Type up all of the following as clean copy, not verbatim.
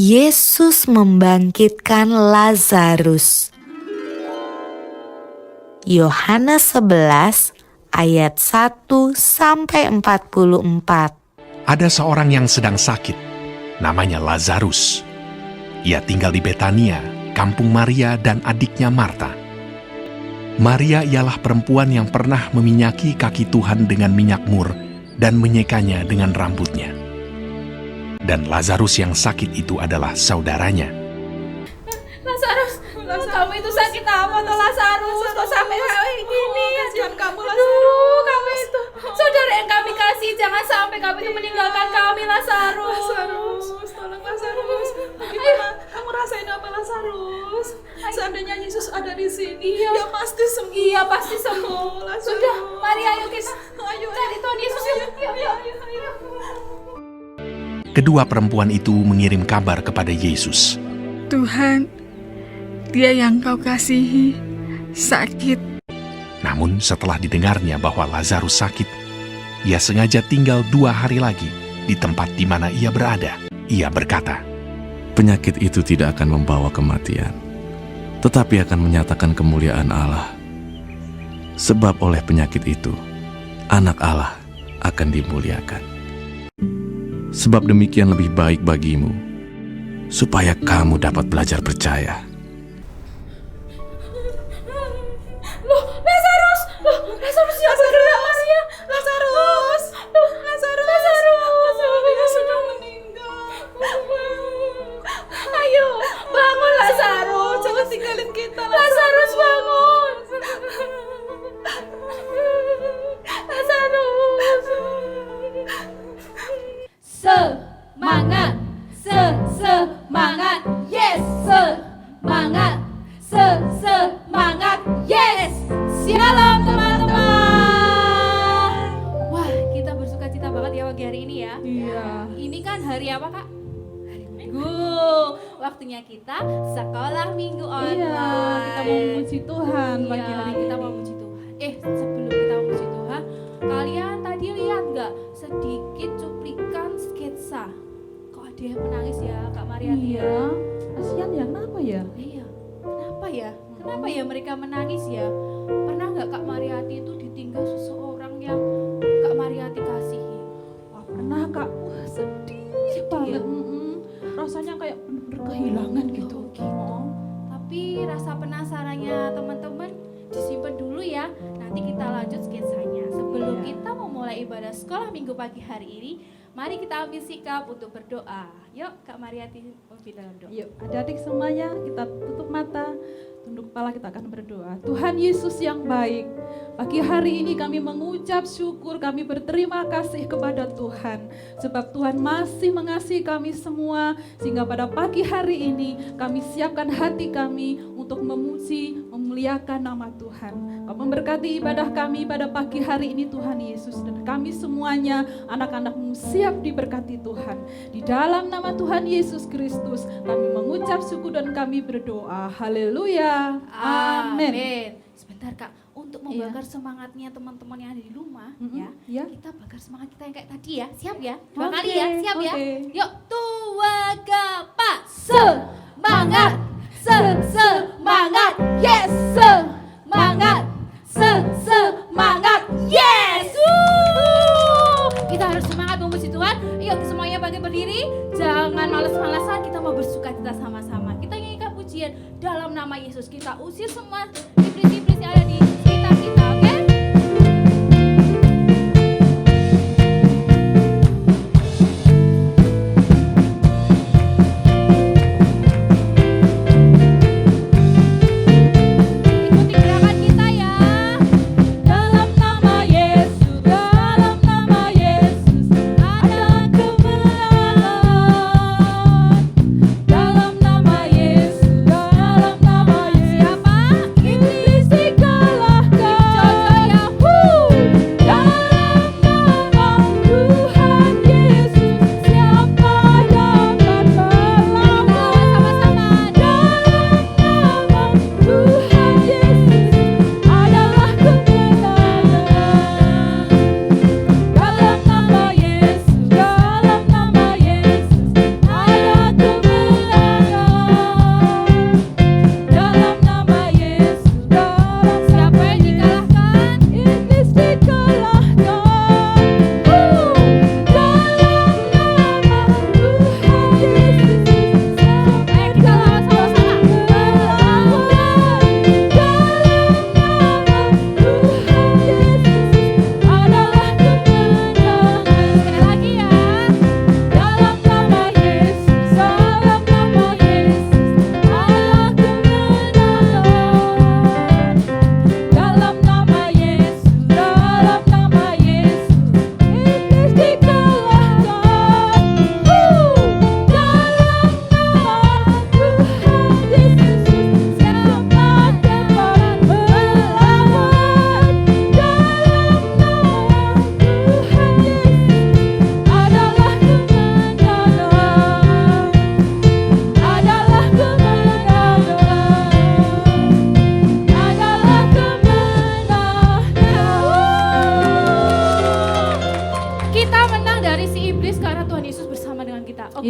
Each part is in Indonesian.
Yesus membangkitkan Lazarus. Yohanes 11 ayat 1 sampai 44. Ada seorang yang sedang sakit, namanya Lazarus. Ia tinggal di Betania, kampung Maria dan adiknya Marta. Maria ialah perempuan yang pernah meminyaki kaki Tuhan dengan minyak mur dan menyekanya dengan rambutnya. Dan Lazarus yang sakit itu adalah saudaranya. Lazarus, kamu itu sakit apa toh Lazarus? Kok sampai kayak gini? Kasihan kamu, Lazarus. Aduh, kamu itu saudara yang kami kasih, jangan sampai kamu itu meninggalkan kami, Lazarus. Lazarus, tolong Lazarus. Gimana? Kamu rasain apa, Lazarus? Seandainya Yesus ada di sini, Iya. dia pasti sembuh. Iya, pasti sembuh. Lazarus. Sudah, mari ayo kita Ayo, cari Tuhan Yesus yuk. Yuk. Kedua perempuan itu mengirim kabar kepada Yesus. Tuhan, dia yang kau kasihi sakit. Namun setelah didengarnya bahwa Lazarus sakit, ia sengaja tinggal 2 hari lagi di tempat di mana ia berada. Ia berkata, Penyakit itu tidak akan membawa kematian, tetapi akan menyatakan kemuliaan Allah. Sebab oleh penyakit itu, anak Allah akan dimuliakan. Sebab demikian lebih baik bagimu, supaya kamu dapat belajar percaya. Lazarus yang bergerak, Maria. Lazarus. Dia sudah meninggal. Ayo, bangun Lazarus. Jangan tinggalin kita, Lazarus bangun. Lazarus. Semangat, semangat, yes, semangat, semangat, yes. Shalom teman-teman. Wah, kita bersuka cita banget ya pagi hari ini ya. Iya. Ini kan hari apa Kak? Hari Minggu. Waktunya kita sekolah minggu online. Iya, kita mau memuji Tuhan pagi Iya, hari kita ini. mau memuji Tuhan. Sebelum kita memuji Tuhan, kalian tadi lihat nggak sedikit cuplikan sketsa? Kok ada yang menangis ya Kak Mariati? Iya. Kasihan ya, kenapa ya? Iya. Kenapa ya? Kenapa ya mereka menangis ya? Pernah nggak Kak Mariati itu ditinggal seseorang yang Kak Mariati kasihi? Wah, pernah Kak. Wah, sedih Sedih ya? banget. Rasanya kayak bener-bener kehilangan gitu. Oh, tapi rasa penasarannya teman-teman disimpan dulu ya. Nanti kita lanjut sketsanya. Sebelum Iya. kita memulai ibadah sekolah minggu pagi hari ini, mari kita ambil sikap untuk berdoa. Yuk Kak Mariati memimpin dalam doa. Yuk, adik-adik semuanya kita tutup mata, tunduk kepala, kita akan berdoa. Tuhan Yesus yang baik, pagi hari ini kami mengucap syukur, kami berterima kasih kepada Tuhan. Sebab Tuhan masih mengasihi kami semua, sehingga pada pagi hari ini kami siapkan hati kami untuk memuji, memuliakan nama Tuhan. Kau memberkati ibadah kami pada pagi hari ini Tuhan Yesus. Dan kami semuanya, anak-anak-Mu siap diberkati Tuhan. Di dalam nama Tuhan Yesus Kristus, kami mengucap syukur dan kami berdoa. Haleluya. Amin. Sebentar Kak, untuk membakar semangatnya teman-teman yang ada di rumah ya. Ya. Kita bakar semangat kita yang kayak tadi ya. Siap ya? 2 Oke, kali ya, siap ya. oke. Yuk, tua kapa semangat. Semangat. Yes, semangat. Semangat. Yes. Kita harus semangat memuji Tuhan. Yuk semuanya bangkit berdiri. Jangan malas-malasan, kita mau bersuka cita sama-sama. Kita nyanyikan pujian dalam nama Yesus. Kita usir semua iblis-iblis yang ada di sekitar kita, oke? Ikuti gerakan kita ya. Dalam nama Yesus, dalam nama Yesus ada kemenangan. Dalam nama Yesus, dalam nama Yesus. Siapa? Iblis.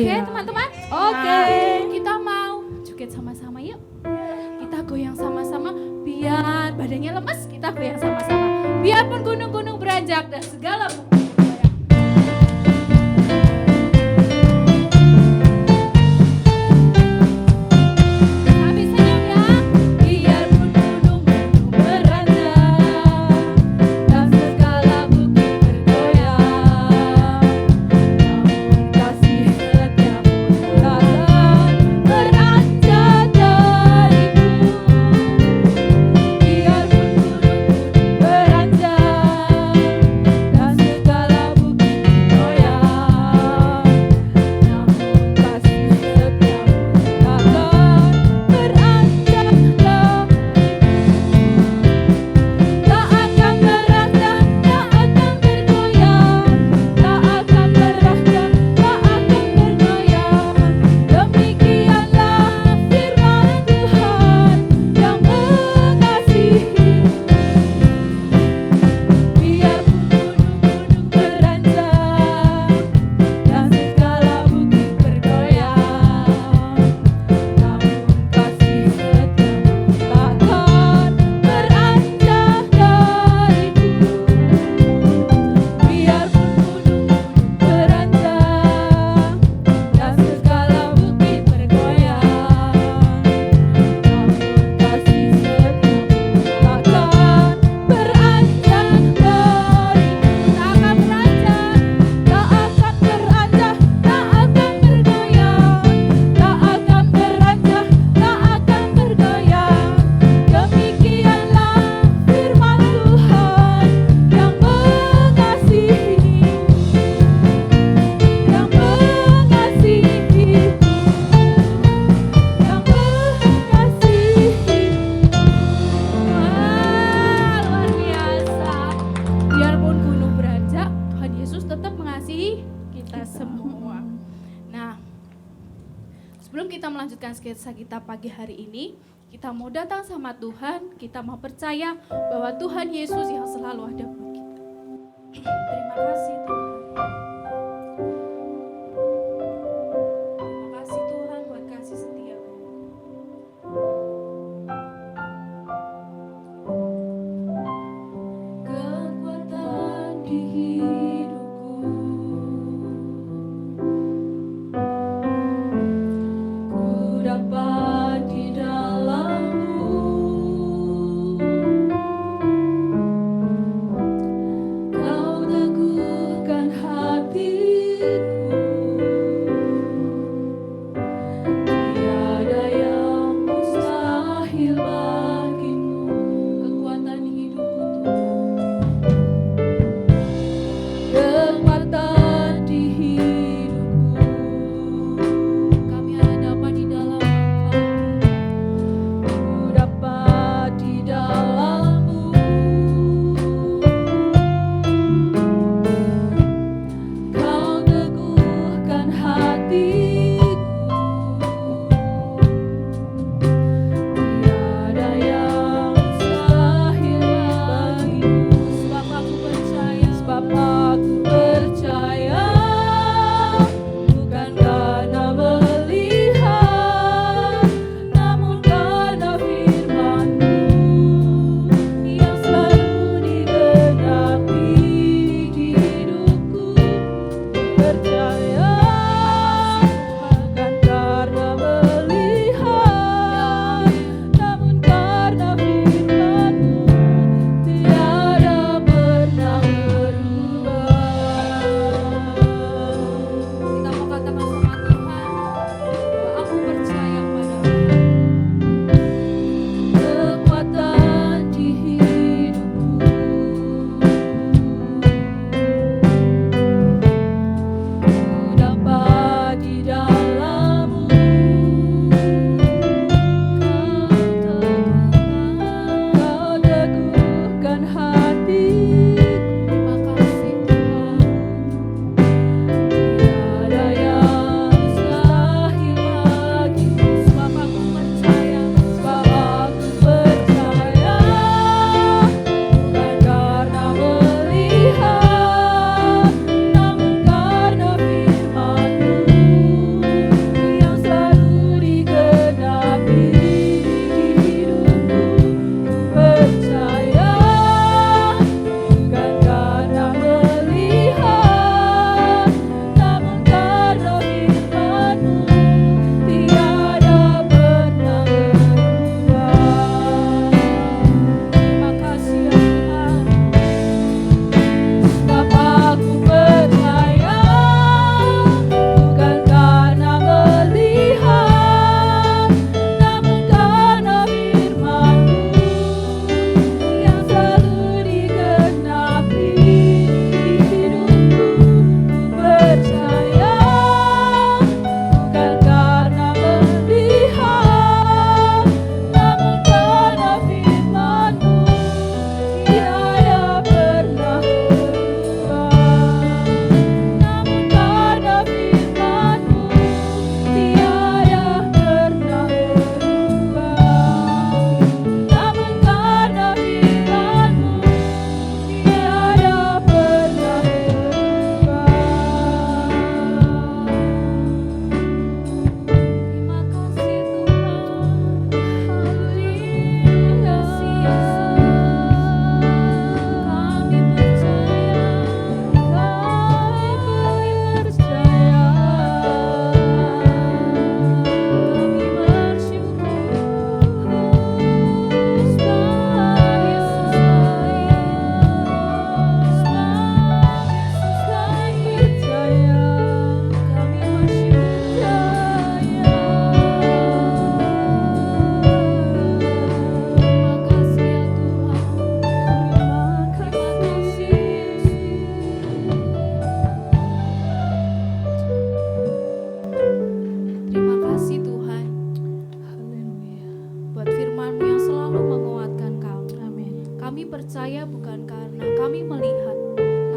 Oke, Iya. teman-teman. Oke. Kita mau joget sama-sama yuk. Kita goyang sama-sama biar badannya lemes, kita goyang sama-sama. Biarpun gunung-gunung beranjak dan segala bukit bergoyang. Sambil senyum ya. Biarpun gunung-gunung beranjak dan segala bukit bergoyang, namun kasih setiamu takkan beranjak dariku. Biarpun gunung-gunung beranjak dan segala bukit bergoyang, namun kasih setiamu takkan beranjak dariku. Tak akan beranjak, tak akan bergoyang, tak akan beranjak, tak akan bergoyang. Demikianlah firman Tuhan yang mengasihi. Biarpun gunung-gunung beranjak dan segala bukit bergoyang, namun kasih setiamu takkan beranjak dariku. Biarpun gunung-gunung beranjak dan segala bukit bergoyang, namun kasih setiamu takkan beranjak dariku. Tak akan beranjak, tak akan beranjak, tak akan bergoyang, tak akan beranjak, tak akan bergoyang. Demikianlah firman Tuhan yang mengasihi, yang mengasihi, yang mengasihi. Wah, luar biasa. Biarpun gunung beranjak, Tuhan Yesus tetap mengasihi kita semua. Nah, sebelum kita melanjutkan sketsa kita pagi hari ini, kita mau datang sama Tuhan, kita mau percaya bahwa Tuhan Yesus yang selalu ada buat kita. Terima kasih Tuhan. Terima kasih Tuhan buat kasih setia-Mu. Kekuatan di hidupku, ku dapat di dalam-Mu. Kau teguhkan percaya bukan karena kami melihat,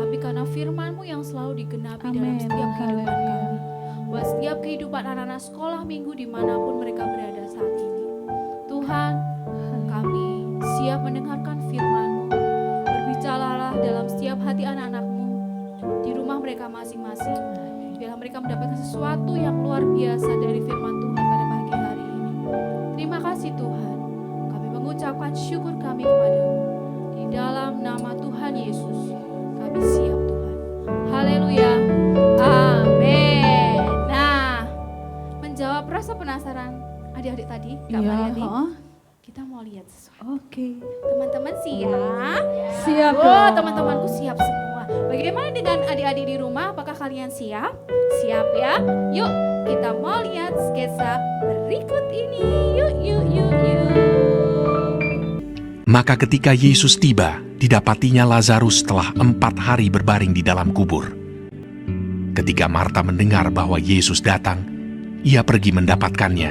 tapi karena firman-Mu yang selalu digenapi dalam Amin. setiap kehidupan Haleluya. kami. Buat setiap kehidupan anak-anak sekolah minggu dimanapun mereka berada saat ini. Tuhan, kami siap mendengarkan firman-Mu. Berbicaralah dalam setiap hati anak-anak-Mu di rumah mereka masing-masing. Biarlah mereka mendapatkan sesuatu yang luar biasa dari firman Tuhan pada pagi hari ini. Terima kasih Tuhan. Kami mengucapkan syukur kami kepadamu. Di dalam nama Tuhan Yesus, kami siap Tuhan. Haleluya. Amin. Nah, menjawab rasa penasaran adik-adik tadi, Kak Iya, Mariati, heeh. kita mau lihat sesuatu. Oke. Teman-teman siap? Siap Oh, dong. teman-temanku siap semua. Bagaimana dengan adik-adik di rumah? Apakah kalian siap? Siap ya? Yuk, kita mau lihat sketsa berikut ini. Yuk. Maka ketika Yesus tiba, didapatinya Lazarus telah 4 hari berbaring di dalam kubur. Ketika Marta mendengar bahwa Yesus datang, ia pergi mendapatkannya.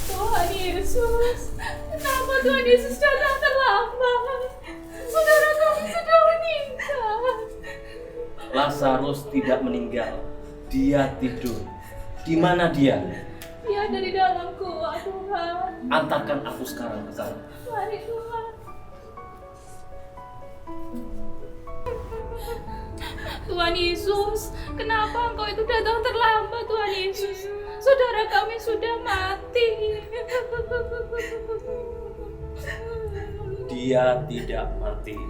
Tuhan Yesus, kenapa Tuhan Yesus datang terlambat? Saudara kami sudah meninggal. Lazarus tidak meninggal, dia tidur. Di mana dia? Dia ada di dalam gua, Tuhan. Antarkan aku sekarang ke sana. Mari Tuhan. Tuhan Yesus, kenapa Engkau itu datang terlambat, Tuhan Yesus? Saudara kami sudah mati. Dia tidak mati.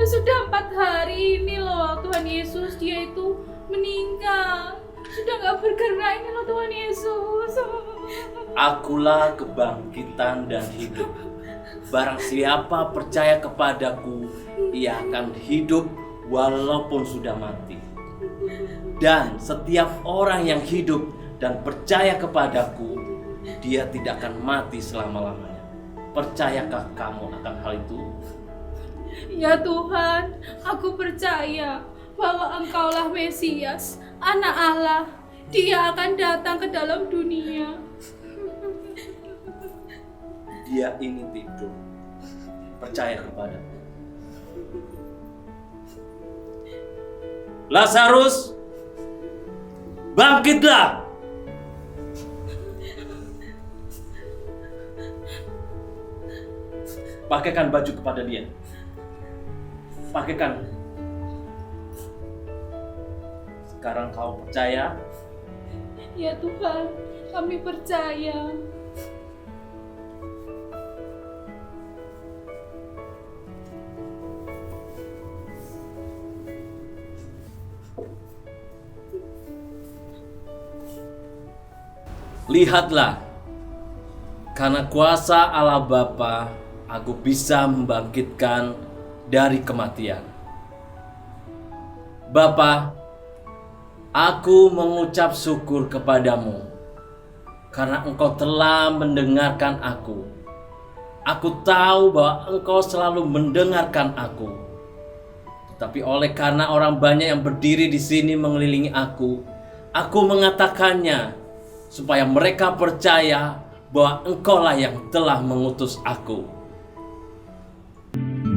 Sudah 4 hari ini loh, Tuhan Yesus, dia itu meninggal. Sudah gak bergerak ini loh, Tuhan Yesus. Akulah kebangkitan dan hidup. Barang siapa percaya kepadaku, ia akan hidup walaupun sudah mati. Dan setiap orang yang hidup dan percaya kepadaku, dia tidak akan mati selama-lamanya. Percayakah kamu akan hal itu? Ya Tuhan, aku percaya bahwa Engkaulah Mesias, Anak Allah. Dia akan datang ke dalam dunia. Dia ini tidur. Percaya kepadaku. Lazarus, bangkitlah! Pakaikan baju kepada dia. Pakaikan. Sekarang kau percaya? Ya Tuhan, kami percaya. Lihatlah, karena kuasa Allah Bapa, aku bisa membangkitkan dari kematian. Bapa, aku mengucap syukur kepadamu karena Engkau telah mendengarkan aku. Aku tahu bahwa Engkau selalu mendengarkan aku. Tetapi oleh karena orang banyak yang berdiri di sini mengelilingi aku mengatakannya supaya mereka percaya bahwa Engkaulah yang telah mengutus aku.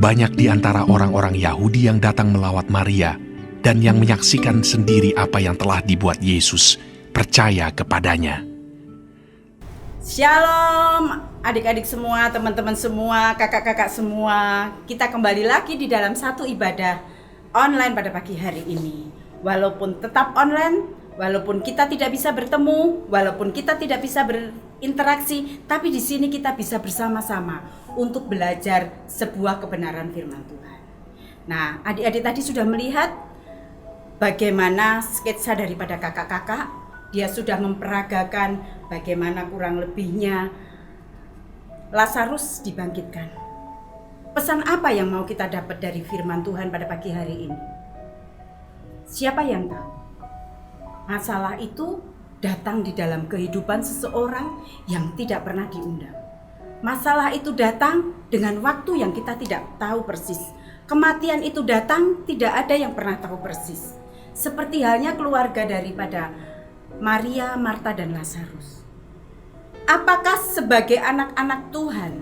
Banyak di antara orang-orang Yahudi yang datang melawat Maria dan yang menyaksikan sendiri apa yang telah dibuat Yesus percaya kepadanya. Shalom adik-adik semua, teman-teman semua, kakak-kakak semua. Kita kembali lagi di dalam satu ibadah online pada pagi hari ini. Walaupun tetap online, walaupun kita tidak bisa bertemu, walaupun kita tidak bisa berinteraksi, tapi di sini kita bisa bersama-sama untuk belajar sebuah kebenaran firman Tuhan. Nah, adik-adik tadi sudah melihat bagaimana sketsa daripada kakak-kakak. Dia sudah memperagakan bagaimana kurang lebihnya Lazarus dibangkitkan. Pesan apa yang mau kita dapat dari firman Tuhan pada pagi hari ini? Siapa yang tahu? Masalah itu datang di dalam kehidupan seseorang yang tidak pernah diundang. Masalah itu datang dengan waktu yang kita tidak tahu persis. Kematian itu datang, tidak ada yang pernah tahu persis. Seperti halnya keluarga daripada Maria, Marta, dan Lazarus. Apakah sebagai anak-anak Tuhan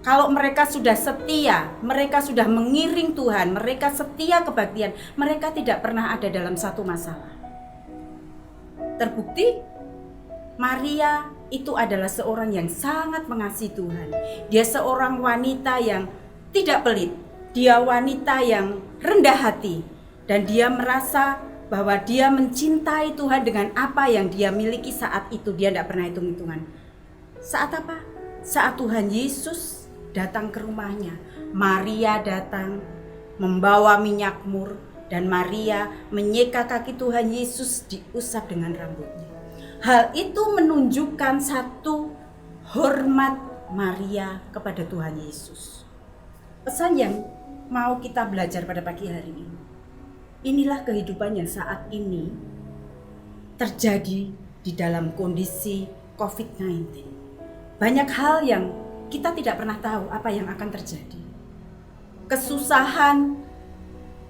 Kalau mereka sudah setia, mereka sudah mengiring Tuhan, mereka setia kebaktian, mereka tidak pernah ada dalam satu masalah. Terbukti Maria itu adalah seorang yang sangat mengasihi Tuhan. Dia seorang wanita yang tidak pelit. Dia wanita yang rendah hati. Dan dia merasa bahwa dia mencintai Tuhan dengan apa yang dia miliki saat itu. Dia tidak pernah hitung-hitungan. Saat apa? Saat Tuhan Yesus datang ke rumahnya, Maria datang membawa minyak mur dan Maria menyeka kaki Tuhan Yesus, diusap dengan rambutnya. Hal itu menunjukkan satu hormat Maria kepada Tuhan Yesus. Pesan yang mau kita belajar pada pagi hari ini. Inilah kehidupan yang saat ini terjadi di dalam kondisi COVID-19. Banyak hal yang kita tidak pernah tahu apa yang akan terjadi. Kesusahan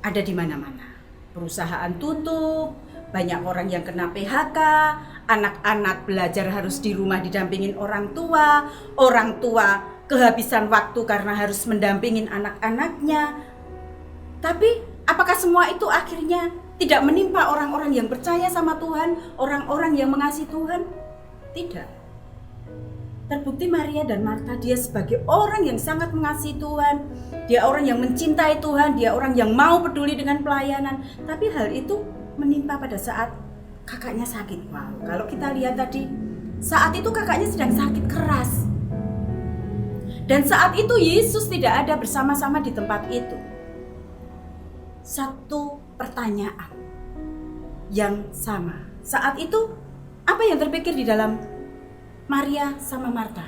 ada di mana-mana. Perusahaan tutup, banyak orang yang kena PHK, anak-anak belajar harus di rumah didampingin orang tua kehabisan waktu karena harus mendampingin anak-anaknya. Tapi apakah semua itu akhirnya tidak menimpa orang-orang yang percaya sama Tuhan, orang-orang yang mengasihi Tuhan? Tidak. Terbukti Maria dan Marta, dia sebagai orang yang sangat mengasihi Tuhan, dia orang yang mencintai Tuhan, dia orang yang mau peduli dengan pelayanan. Tapi hal itu menimpa pada saat kakaknya sakit. Wow, kalau kita lihat tadi, saat itu kakaknya sedang sakit keras. Dan saat itu Yesus tidak ada bersama-sama di tempat itu. Satu pertanyaan yang sama. Saat itu, apa yang terpikir di dalam Maria sama Marta?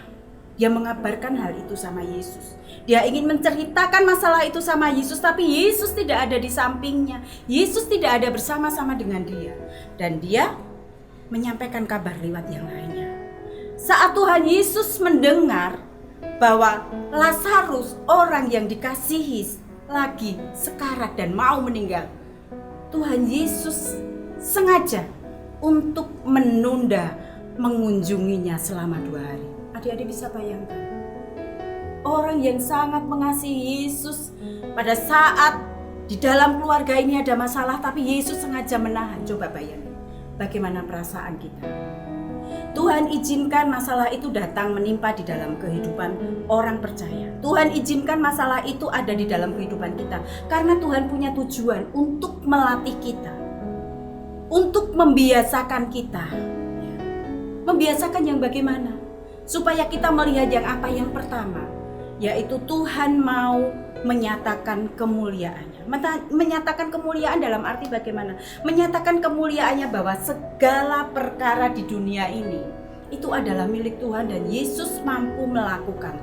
Dia mengabarkan hal itu sama Yesus. Dia ingin menceritakan masalah itu sama Yesus, tapi Yesus tidak ada di sampingnya. Yesus tidak ada bersama-sama dengan dia. Dan dia menyampaikan kabar lewat yang lainnya. Saat Tuhan Yesus mendengar bahwa Lazarus, orang yang dikasihi, lagi sekarat dan mau meninggal, Tuhan Yesus sengaja untuk menunda mengunjunginya selama 2 hari. Adik-adik bisa bayangkan, orang yang sangat mengasihi Yesus, pada saat di dalam keluarga ini ada masalah, tapi Yesus sengaja menahan. Coba bayangkan bagaimana perasaan kita. Tuhan izinkan masalah itu datang menimpa di dalam kehidupan orang percaya. Tuhan izinkan masalah itu ada di dalam kehidupan kita karena Tuhan punya tujuan untuk melatih kita, untuk membiasakan kita. Membiasakan yang bagaimana? Supaya kita melihat yang apa? Yang pertama, yaitu Tuhan mau menyatakan kemuliaannya. Menyatakan kemuliaan dalam arti bagaimana? Menyatakan kemuliaannya bahwa segala perkara di dunia ini itu adalah milik Tuhan dan Yesus mampu melakukan.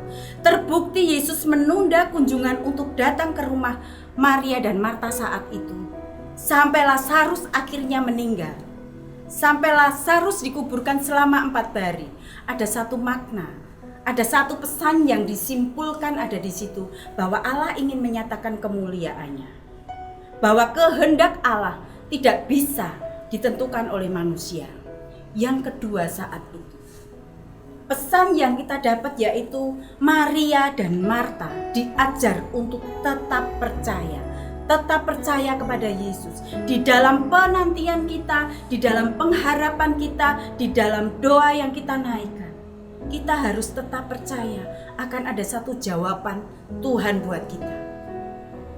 Terbukti Yesus menunda kunjungan untuk datang ke rumah Maria dan Marta saat itu. Sampai Lazarus akhirnya meninggal. Sampai Lazarus dikuburkan selama 4 hari. Ada satu makna, ada satu pesan yang disimpulkan ada di situ, bahwa Allah ingin menyatakan kemuliaannya. Bahwa kehendak Allah tidak bisa ditentukan oleh manusia. Yang kedua saat itu, pesan yang kita dapat yaitu Maria dan Marta diajar untuk tetap percaya. Tetap percaya kepada Yesus. Di dalam penantian kita, di dalam pengharapan kita, di dalam doa yang kita naikkan, kita harus tetap percaya akan ada satu jawaban Tuhan buat kita.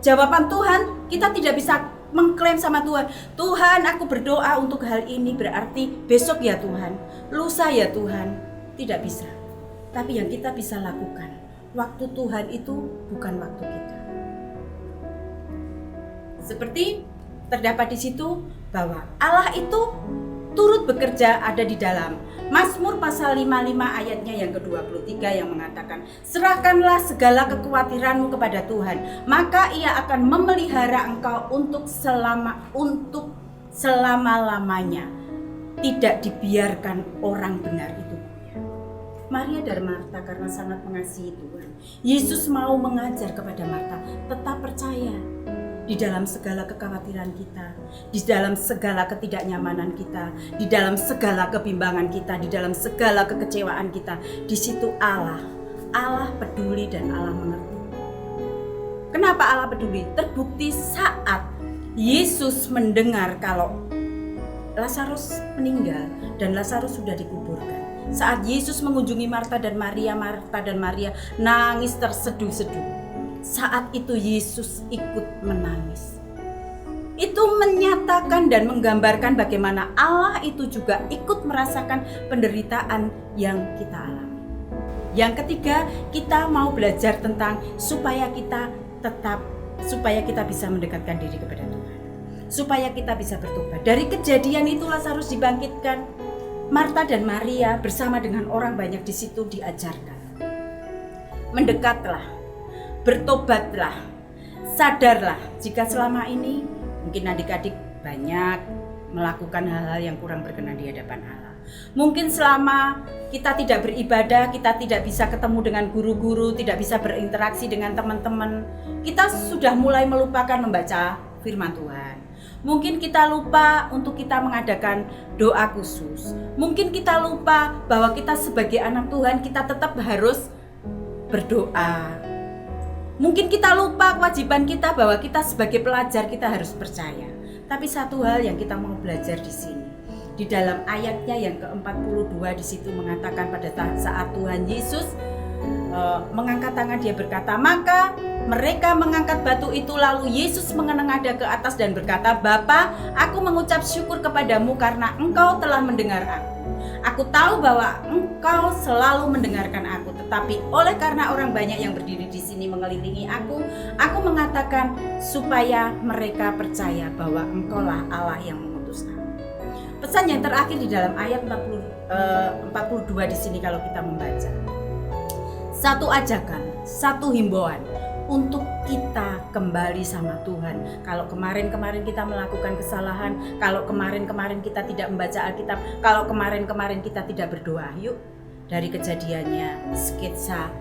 Jawaban Tuhan, kita tidak bisa mengklaim sama Tuhan, Tuhan aku berdoa untuk hal ini berarti besok ya Tuhan, lusa ya Tuhan. Tidak bisa. Tapi yang kita bisa lakukan, waktu Tuhan itu bukan waktu kita. Seperti terdapat di situ bahwa Allah itu turut bekerja ada di dalam Mazmur pasal 55 ayatnya yang ke-23 yang mengatakan, serahkanlah segala kekhawatiranmu kepada Tuhan, maka Ia akan memelihara engkau untuk selama-lamanya. Tidak dibiarkan orang benar itu. Maria dan Marta karena sangat mengasihi Tuhan, Yesus mau mengajar kepada Marta, tetap percaya. Di dalam segala kekhawatiran kita, di dalam segala ketidaknyamanan kita, di dalam segala kebimbangan kita, di dalam segala kekecewaan kita, di situ Allah Allah peduli dan Allah mengerti. Kenapa Allah peduli? Terbukti saat Yesus mendengar kalau Lazarus meninggal dan Lazarus sudah dikuburkan. Saat Yesus mengunjungi Marta dan Maria nangis terseduh-seduh. Saat itu Yesus ikut menangis. Itu menyatakan dan menggambarkan bagaimana Allah itu juga ikut merasakan penderitaan yang kita alami. Yang ketiga, kita mau belajar tentang supaya kita bisa mendekatkan diri kepada Tuhan. Supaya kita bisa bertobat. Dari kejadian itu Lazarus dibangkitkan. Marta dan Maria bersama dengan orang banyak di situ diajarkan. Mendekatlah, bertobatlah, sadarlah jika selama ini mungkin adik-adik banyak melakukan hal-hal yang kurang berkenan di hadapan Allah. Mungkin selama kita tidak beribadah, kita tidak bisa ketemu dengan guru-guru, tidak bisa berinteraksi dengan teman-teman, kita sudah mulai melupakan membaca firman Tuhan. Mungkin kita lupa untuk kita mengadakan doa khusus. Mungkin kita lupa bahwa kita sebagai anak Tuhan, kita tetap harus berdoa. Mungkin kita lupa kewajiban kita bahwa kita sebagai pelajar kita harus percaya. Tapi satu hal yang kita mau belajar di sini, di dalam ayatnya yang ke-42 di situ mengatakan pada saat Tuhan Yesus mengangkat tangan, dia berkata, maka mereka mengangkat batu itu, lalu Yesus mengenengadah ke atas dan berkata, Bapa, aku mengucap syukur kepadamu karena engkau telah mendengar aku. Aku tahu bahwa engkau selalu mendengarkan aku, tetapi oleh karena orang banyak yang berdiri di sini mengelilingi aku mengatakan supaya mereka percaya bahwa engkaulah Allah yang mengutus aku. Pesan yang terakhir di dalam ayat 42 di sini kalau kita membaca. Satu ajakan, satu himbauan untuk kita kembali sama Tuhan. Kalau kemarin-kemarin kita melakukan kesalahan, kalau kemarin-kemarin kita tidak membaca Alkitab, kalau kemarin-kemarin kita tidak berdoa, yuk dari kejadiannya, sketsa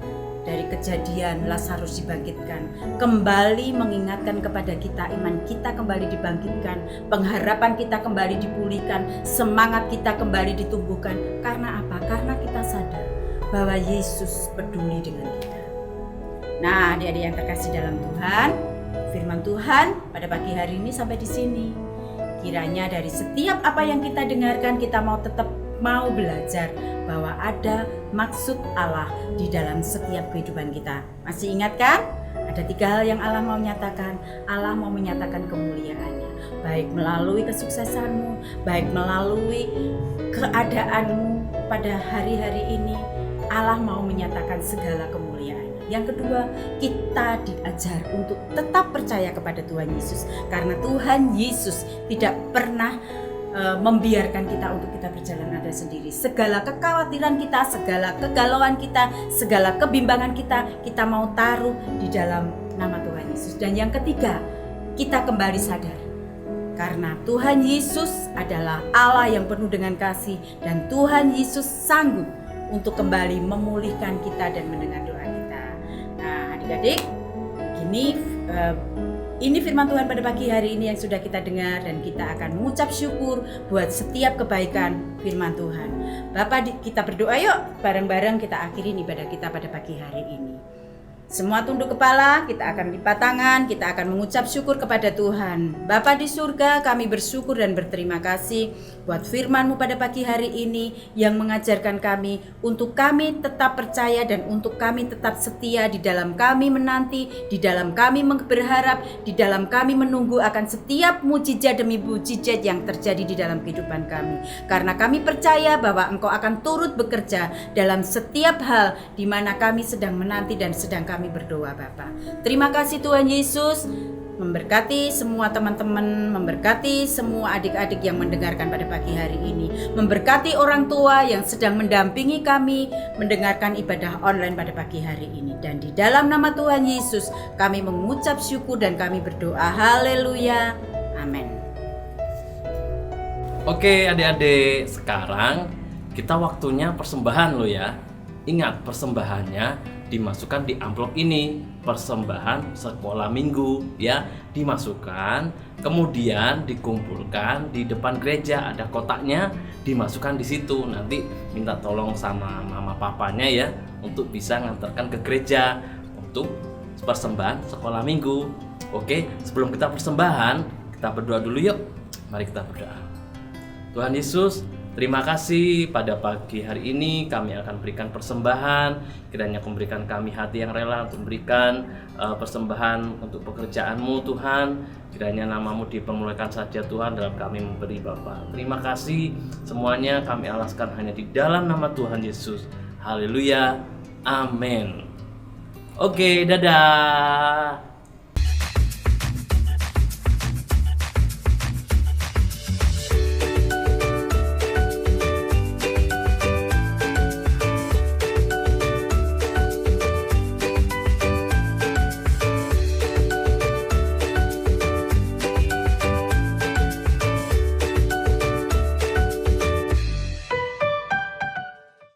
dari kejadian Lazarus dibangkitkan, kembali mengingatkan kepada kita iman kita kembali dibangkitkan, pengharapan kita kembali dipulihkan, semangat kita kembali ditumbuhkan. Karena apa? Karena kita sadar bahwa Yesus peduli dengan kita. Nah, adik-adik yang terkasih dalam Tuhan, firman Tuhan pada pagi hari ini sampai di sini. Kiranya dari setiap apa yang kita dengarkan, kita mau belajar bahwa ada maksud Allah di dalam setiap kehidupan kita. Masih ingat kan? Ada 3 hal yang Allah mau nyatakan. Allah mau menyatakan kemuliaannya, baik melalui kesuksesanmu, baik melalui keadaanmu pada hari-hari ini. Allah mau menyatakan segala kemuliaan. Yang kedua, kita diajar untuk tetap percaya kepada Tuhan Yesus. Karena Tuhan Yesus tidak pernah membiarkan kita untuk kita berjalan ada sendiri. Segala kekhawatiran kita, segala kegalauan kita, segala kebimbangan kita mau taruh di dalam nama Tuhan Yesus. Dan yang ketiga, kita kembali sadar. Karena Tuhan Yesus adalah Allah yang penuh dengan kasih. Dan Tuhan Yesus sanggup untuk kembali memulihkan kita dan mendengar doa kita. Nah, adik-adik, ini firman Tuhan pada pagi hari ini yang sudah kita dengar, dan kita akan mengucap syukur buat setiap kebaikan firman Tuhan. Bapak, kita berdoa yuk, bareng-bareng kita akhiri ibadah kita pada pagi hari ini. Semua tunduk kepala, kita akan lipat tangan, kita akan mengucap syukur kepada Tuhan. Bapa di surga, kami bersyukur dan berterima kasih buat firman-Mu pada pagi hari ini yang mengajarkan kami untuk kami tetap percaya dan untuk kami tetap setia di dalam kami menanti, di dalam kami berharap, di dalam kami menunggu akan setiap mujizat demi mujizat yang terjadi di dalam kehidupan kami. Karena kami percaya bahwa Engkau akan turut bekerja dalam setiap hal di mana kami sedang menanti dan sedang kami berdoa, Bapa. Terima kasih Tuhan Yesus, memberkati semua teman-teman, memberkati semua adik-adik yang mendengarkan pada pagi hari ini, memberkati orang tua yang sedang mendampingi kami mendengarkan ibadah online pada pagi hari ini. Dan di dalam nama Tuhan Yesus kami mengucap syukur dan kami berdoa. Haleluya. Amin. Oke adik-adik, sekarang kita waktunya persembahan lo ya. Ingat, persembahannya dimasukkan di amplop ini, persembahan sekolah minggu ya, dimasukkan, kemudian dikumpulkan di depan gereja, ada kotaknya, dimasukkan di situ. Nanti minta tolong sama mama papanya ya untuk bisa ngantarkan ke gereja untuk persembahan sekolah minggu. Oke, sebelum kita persembahan, kita berdoa dulu yuk. Mari kita berdoa. Tuhan Yesus, terima kasih pada pagi hari ini kami akan berikan persembahan. Kiranya Kau memberikan kami hati yang rela untuk memberikan persembahan untuk pekerjaan-Mu Tuhan. Kiranya nama-Mu dipermuliakan saja Tuhan dalam kami memberi Bapa. Terima kasih semuanya kami alaskan hanya di dalam nama Tuhan Yesus. Haleluya. Amin. Oke, dadah.